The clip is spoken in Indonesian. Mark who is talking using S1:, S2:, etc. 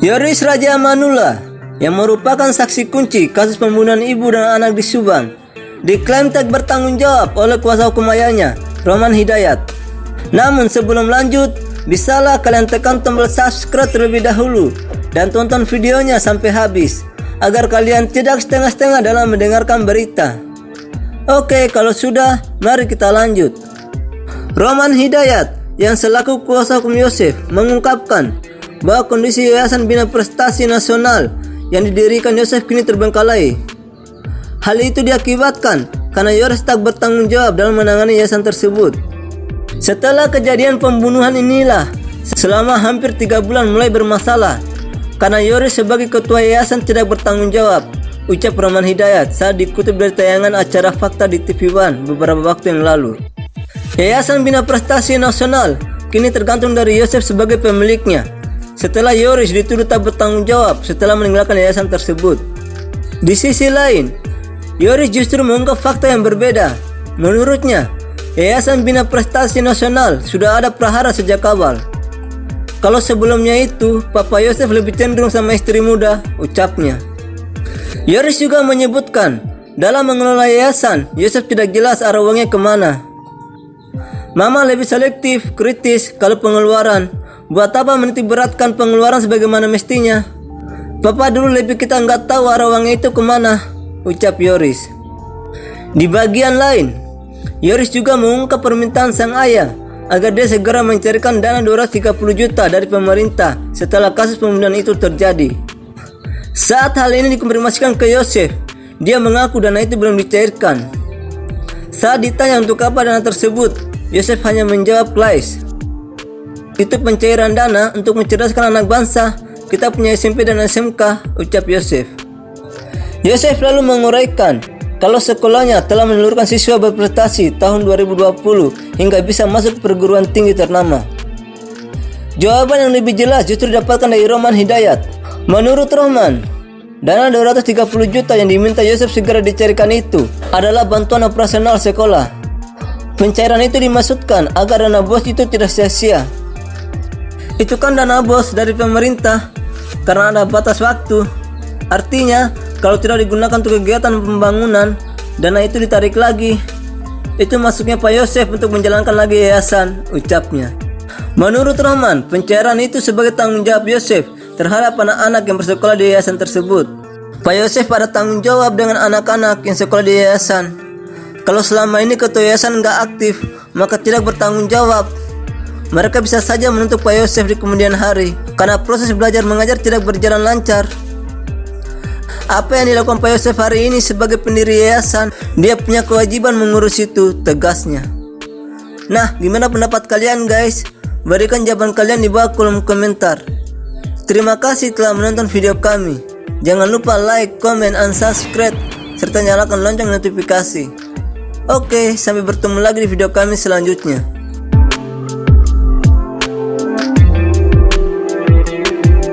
S1: Yoris Raja Manula, yang merupakan saksi kunci kasus pembunuhan ibu dan anak di Subang, diklaim tak bertanggung jawab oleh kuasa hukum ayahnya, Roman Hidayat. Namun sebelum lanjut, bisalah kalian tekan tombol subscribe terlebih dahulu dan tonton videonya sampai habis, agar kalian tidak setengah-setengah dalam mendengarkan berita. Oke, kalau sudah, mari kita lanjut. Roman Hidayat, yang selaku kuasa hukum Yosef, mengungkapkan bahwa kondisi Yayasan Bina Prestasi Nasional yang didirikan Yosef kini terbengkalai. Hal itu diakibatkan karena Yoris tak bertanggung jawab dalam menangani yayasan tersebut. Setelah kejadian pembunuhan inilah, selama hampir 3 bulan mulai bermasalah karena Yoris sebagai ketua yayasan tidak bertanggung jawab, ucap Roman Hidayat saat dikutip dari tayangan acara Fakta di TV One beberapa waktu yang lalu. Yayasan Bina Prestasi Nasional kini tergantung dari Yosef sebagai pemiliknya, setelah Yoris dituduh tak bertanggung jawab setelah meninggalkan yayasan tersebut. Di sisi lain, Yoris justru mengungkap fakta yang berbeda. Menurutnya, Yayasan Bina Prestasi Nasional sudah ada prahara sejak awal. Kalau sebelumnya itu, Papa Yosef lebih cenderung sama istri muda, ucapnya. Yoris juga menyebutkan, dalam mengelola yayasan, Yosef tidak jelas arah uangnya kemana. Mama lebih selektif, kritis kalau pengeluaran. Buat apa menitik beratkan pengeluaran sebagaimana mestinya? Papa dulu lebih kita nggak tahu arah uangnya itu kemana, ucap Yoris. Di bagian lain, Yoris juga mengungkap permintaan sang ayah agar dia segera mencarikan dana 230 juta dari pemerintah setelah kasus pembunuhan itu terjadi. Saat hal ini dikonfirmasikan ke Yosef, dia mengaku dana itu belum dicairkan. Saat ditanya untuk apa dana tersebut, Yosef hanya menjawab klise. Itu pencairan dana untuk mencerdaskan anak bangsa. Kita punya SMP dan SMK, ucap Yosef. Yosef lalu menguraikan kalau sekolahnya telah menelurkan siswa berprestasi tahun 2020 hingga bisa masuk perguruan tinggi ternama. Jawaban yang lebih jelas justru didapatkan dari Roman Hidayat. Menurut Roman, dana 230 juta yang diminta Yosef segera dicarikan itu adalah bantuan operasional sekolah. Pencairan itu dimaksudkan agar dana bos itu tidak sia-sia. Itu kan dana bos dari pemerintah, karena ada batas waktu. Artinya, kalau tidak digunakan untuk kegiatan pembangunan, dana itu ditarik lagi. Itu masuknya Pak Yosef untuk menjalankan lagi yayasan, ucapnya. Menurut Roman, pencairan itu sebagai tanggung jawab Yosef terhadap anak-anak yang bersekolah di yayasan tersebut. Pak Yosef ada tanggung jawab dengan anak-anak yang sekolah di yayasan. Kalau selama ini ketua yayasan nggak aktif, maka tidak bertanggung jawab. Mereka bisa saja menuntut Pak Yosef di kemudian hari, karena proses belajar mengajar tidak berjalan lancar. Apa yang dilakukan Pak Yosef hari ini sebagai pendiri yayasan, dia punya kewajiban mengurus itu, tegasnya. Nah, gimana pendapat kalian guys? Berikan jawaban kalian di bawah kolom komentar. Terima kasih telah menonton video kami. Jangan lupa like, comment, and subscribe, serta nyalakan lonceng notifikasi. Oke, sampai bertemu lagi di video kami selanjutnya.